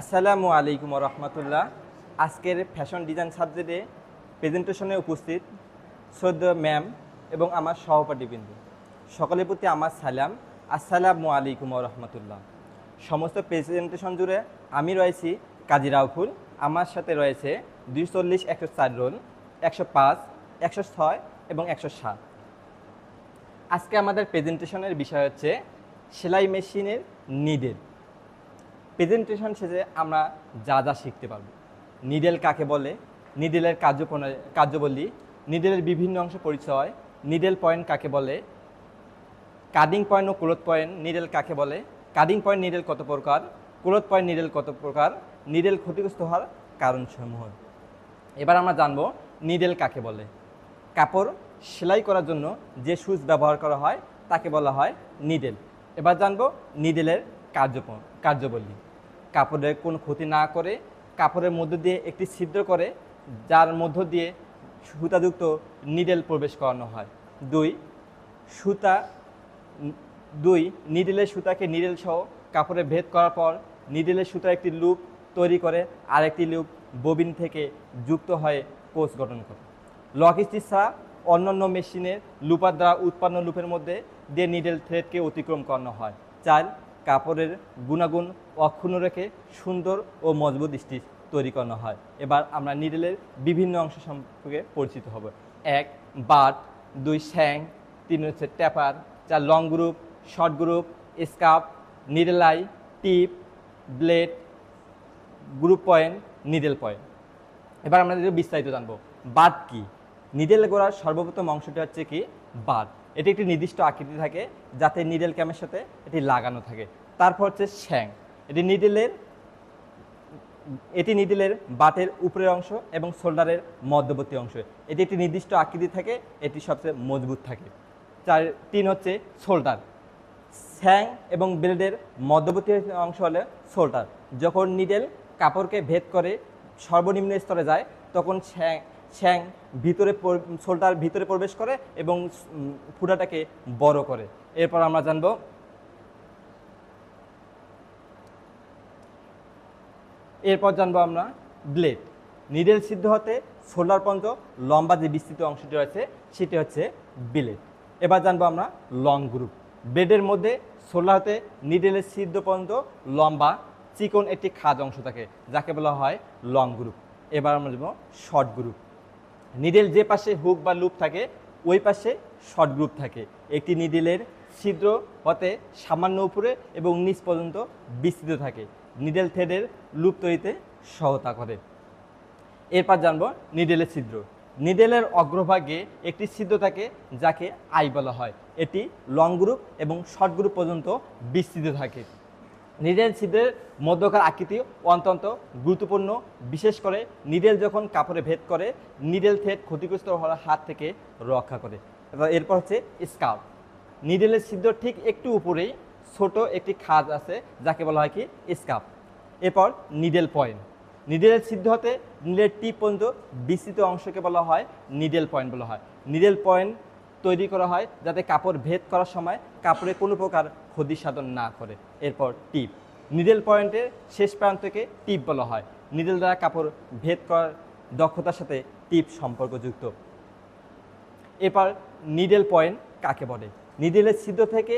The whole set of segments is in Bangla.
আসসালামু আলাইকুম রহমতুল্লাহ। আজকের ফ্যাশন ডিজাইন সাবজেক্টে প্রেজেন্টেশনে উপস্থিত শ্রদ্ধেয় ম্যাম এবং আমার সহপাঠীবৃন্দ, সকলের প্রতি আমার সালাম। আসসালামু আলাইকুম রহমতুল্লাহ। সমস্ত প্রেজেন্টেশন জুড়ে আমি রয়েছি কাজী রাউফুল। আমার সাথে রয়েছে 240, 104 রোল, 105, 106 এবং 107। আজকে আমাদের প্রেজেন্টেশনের বিষয় হচ্ছে সেলাই মেশিনের নিডেল। প্রেজেন্টেশন শেষে আমরা যা যা শিখতে পারব: নিডেল কাকে বলে, নিডেলের কার্যবলী, নিডেলের বিভিন্ন অংশ পরিচয়, নিডেল পয়েন্ট কাকে বলে, কাটিং পয়েন্ট ও ক্লোথ পয়েন্ট নিডেল কাকে বলে, কাটিং পয়েন্ট নিডেল কত প্রকার, ক্লোথ পয়েন্ট নিডেল কত প্রকার, নিডেল ক্ষতিগ্রস্ত হওয়ার কারণসমূহ। এবার আমরা জানব নিডেল কাকে বলে। কাপড় সেলাই করার জন্য যে সুচ ব্যবহার করা হয় তাকে বলা হয় নিডেল। এবার জানব নিডেলের কার্যবলী। কাপড়ের কোনো ক্ষতি না করে কাপড়ের মধ্য দিয়ে একটি ছিদ্র করে, যার মধ্য দিয়ে সুতাযুক্ত নিডেল প্রবেশ করানো হয়। দুই, নিডেলের সুতাকে নিডেল সহ কাপড়ে ভেদ করার পর নিডেলের সুতা একটি লুপ তৈরি করে আরেকটি লুপ ববিন থেকে যুক্ত হয়ে কোষ গঠন করে। লক স্টিচ ছাড়া অন্যান্য মেশিনের লুপার দ্বারা উৎপন্ন লুপের মধ্যে দিয়ে নিডেল থ্রেডকে অতিক্রম করানো হয়। 4, কাপড়ের গুণাগুণ অক্ষুণ্ণ রেখে সুন্দর ও মজবুত স্টিচ তৈরি করানো হয়। এবার আমরা নিডেলের বিভিন্ন অংশ সম্পর্কে পরিচিত হব। 1, বাট, 2, শ্যাং, 3 হচ্ছে ট্যাপার, 4, long group, short group, scarf, needle I, tip, blade, group point, needle point. এবার আমরা বিস্তারিত জানবো। বাট কি? নিডেল গোড়ার সর্বপ্রথম অংশটি হচ্ছে কি বাট। এটি একটি নির্দিষ্ট আকৃতি থাকে যাতে নিডেল ক্যামের সাথে এটি লাগানো থাকে। তারপর হচ্ছে শ্যাং। এটি নিডেলের বাটের উপরের অংশ এবং শোল্ডারের মধ্যবর্তী অংশ। এটি একটি নির্দিষ্ট আকৃতি থাকে, এটি সবচেয়ে মজবুত থাকে। 3 হচ্ছে শোল্ডার। শ্যাং এবং বেল্টের মধ্যবর্তী অংশ হলে শোল্ডার। যখন নিডেল কাপড়কে ভেদ করে সর্বনিম্ন স্তরে যায় তখন শ্যাং শোল্ডার ভিতরে প্রবেশ করে এবং ফুটাটাকে বড় করে। এরপর আমরা জানবো আমরা ব্লেড। নিডেল সিদ্ধ হতে শোল্ডার পর্যন্ত লম্বা যে বিস্তৃত অংশটি রয়েছে সেটি হচ্ছে ব্লেড। এবার জানবো আমরা লং গ্রুপ। ব্লেডের মধ্যে শোল্ডার হতে নিডেলের সিদ্ধ পর্যন্ত লম্বা চিকন একটি খাঁজ অংশ থাকে যাকে বলা হয় লং গ্রুপ। এবার আমরা জানবো শর্ট গ্রুপ। নিডেল যে পাশে হুক বা লুপ থাকে ওই পাশে শর্ট গ্রুপ থাকে। একটি নিডেলের ছিদ্র হতে সামান্য উপরে এবং নিচ পর্যন্ত বিস্তৃত থাকে, নিডেল থ্রেডের লুপ তৈরিতে সহায়তা করে। এরপর জানবো নিডেলের ছিদ্র। নিডেলের অগ্রভাগে একটি ছিদ্র থাকে যাকে আই বলা হয়। এটি লং গ্রুপ এবং শর্ট গ্রুপ পর্যন্ত বিস্তৃত থাকে। নিডেল ছিদ্রের মধ্যকার আকৃতি অত্যন্ত গুরুত্বপূর্ণ, বিশেষ করে নিডেল যখন কাপড়ে ভেদ করে নিডেল থ্রেড ক্ষতিগ্রস্ত হওয়ার হাত থেকে রক্ষা করে। এরপর হচ্ছে স্কার্ফ। নিডেলের ছিদ্র ঠিক একটু উপরেই ছোট একটি খাঁজ আছে যাকে বলা হয় কি স্কার্ফ। এরপর নিডেল পয়েন্ট। নিডেলের ছিদ্র হতে নিডেলের টিপ পর্যন্ত বিস্তৃত অংশকে বলা হয় নিডেল পয়েন্ট বলা হয়। নিডেল পয়েন্ট তৈরি করা হয় যাতে কাপড় ভেদ করার সময় কাপড়ে কোনো প্রকার ক্ষতি সাধন না করে। এরপর টিপ। নিডেল পয়েন্টের শেষ প্রান্তকে টিপ বলা হয়। নিডেল দ্বারা কাপড় ভেদ করার দক্ষতার সাথে টিপ সম্পর্কযুক্ত। এরপর নিডেল পয়েন্ট কাকে বলে? নিডেলের ছিদ্র থেকে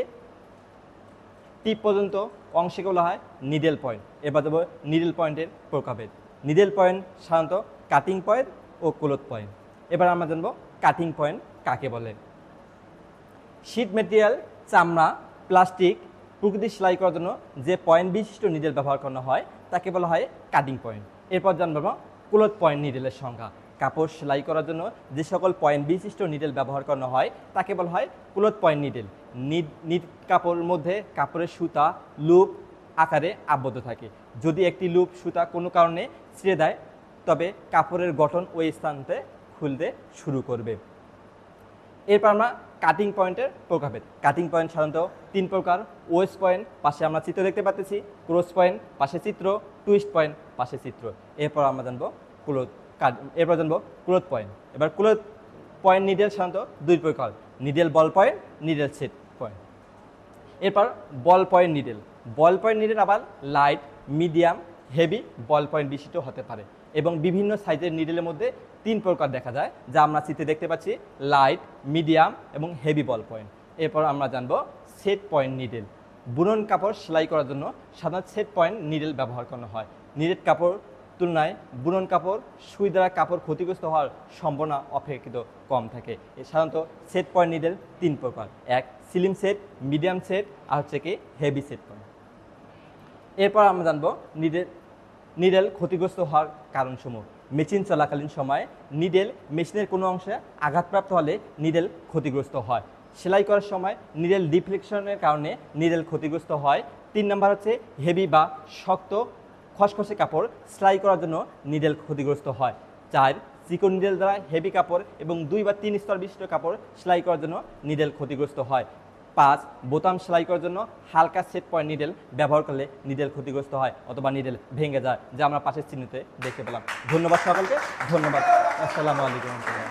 টিপ পর্যন্ত অংশকে বলা হয় নিডেল পয়েন্ট। এবার দেবো নিডেল পয়েন্টের প্রকারভেদ। নিডেল পয়েন্ট সাধারণত কাটিং পয়েন্ট ও ক্লোথ পয়েন্ট। এবার আমরা জানবো কাটিং পয়েন্ট কাকে বলে। শীট মেটেরিয়াল, চামড়া, প্লাস্টিক প্রকৃতি সেলাই করার জন্য যে পয়েন্ট বিশিষ্ট নিডেল ব্যবহার করানো হয় তাকে বলা হয় কাটিং পয়েন্ট। এরপর জানবো ক্লোথ পয়েন্ট নিডেলের সংজ্ঞা। কাপড় সেলাই করার জন্য যে সকল পয়েন্ট বিশিষ্ট নিডেল ব্যবহার করানো হয় তাকে বলা হয় ক্লোথ পয়েন্ট নিডেল। কাপড়ের মধ্যে কাপড়ের সুতা লুপ আকারে আবদ্ধ থাকে। যদি একটি লুপ সুতা কোনো কারণে ছিঁড়ে দেয় তবে কাপড়ের গঠন ওই স্থানতে খুলতে শুরু করবে। এরপর আমরা কাটিং পয়েন্টের প্রকারভেদ। কাটিং পয়েন্ট সাধারণত 3 প্রকার: ওয়েস্ট পয়েন্ট, পাশে আমরা চিত্র দেখতে পাচ্ছি; ক্রস পয়েন্ট, পাশে চিত্র; টুইস্ট পয়েন্ট, পাশে চিত্র। এরপর আমরা জানবো ক্লোথ পয়েন্ট। এবার ক্লোথ পয়েন্ট নিডেল সাধারণত 2 প্রকার: needle ball point, needle set point. এরপর ball point needle. Ball point needle আবার light, medium, heavy ball point বিশিষ্ট হতে পারে এবং বিভিন্ন সাইজের নিডেলের মধ্যে 3 প্রকার দেখা যায়, যা আমরা চিত্রে দেখতে পাচ্ছি, লাইট, মিডিয়াম এবং হেভি বল পয়েন্ট। এরপর আমরা জানবো সেট পয়েন্ট নিডেল। বুনন কাপড় সেলাই করার জন্য সাধারণত সেট পয়েন্ট নিডেল ব্যবহার করা হয়। নিডেড কাপড় তুলনায় বুনন কাপড় সুই দ্বারা কাপড় ক্ষতিগ্রস্ত হওয়ার সম্ভাবনা অপেক্ষাকৃত কম থাকে। সাধারণত সেট পয়েন্ট নিডেল 3 প্রকার, এক স্লিম সেট, মিডিয়াম সেট আর হচ্ছে কি হেভি সেট পয়েন্ট। এরপর আমরা জানবো নিডেল ক্ষতিগ্রস্ত হওয়ার কারণসমূহ। মেশিন চলাকালীন সময়ে নিডেল মেশিনের কোনো অংশে আঘাতপ্রাপ্ত হলে নিডেল ক্ষতিগ্রস্ত হয়। সেলাই করার সময় নিডেল ডিফ্লেকশনের কারণে নিডেল ক্ষতিগ্রস্ত হয়। 3 নম্বর হচ্ছে হেভি বা শক্ত খসখসে কাপড় সেলাই করার জন্য নিডেল ক্ষতিগ্রস্ত হয়। 4 চিকন নিডেল দ্বারা হেভি কাপড় এবং 2 বা 3 স্তর বিশিষ্ট কাপড় সেলাই করার জন্য নিডেল ক্ষতিগ্রস্ত হয়। 5 বোতাম সেলাই করার জন্য হালকা সেট পয়েন্ট নিডেল ব্যবহার করলে নিডেল ক্ষতিগ্রস্ত হয় অথবা নিডেল ভেঙে যায়, যা আমরা পাশের চিহ্নতে দেখতে পেলাম। ধন্যবাদ সকলকে, ধন্যবাদ। আসসালামু আলাইকুম।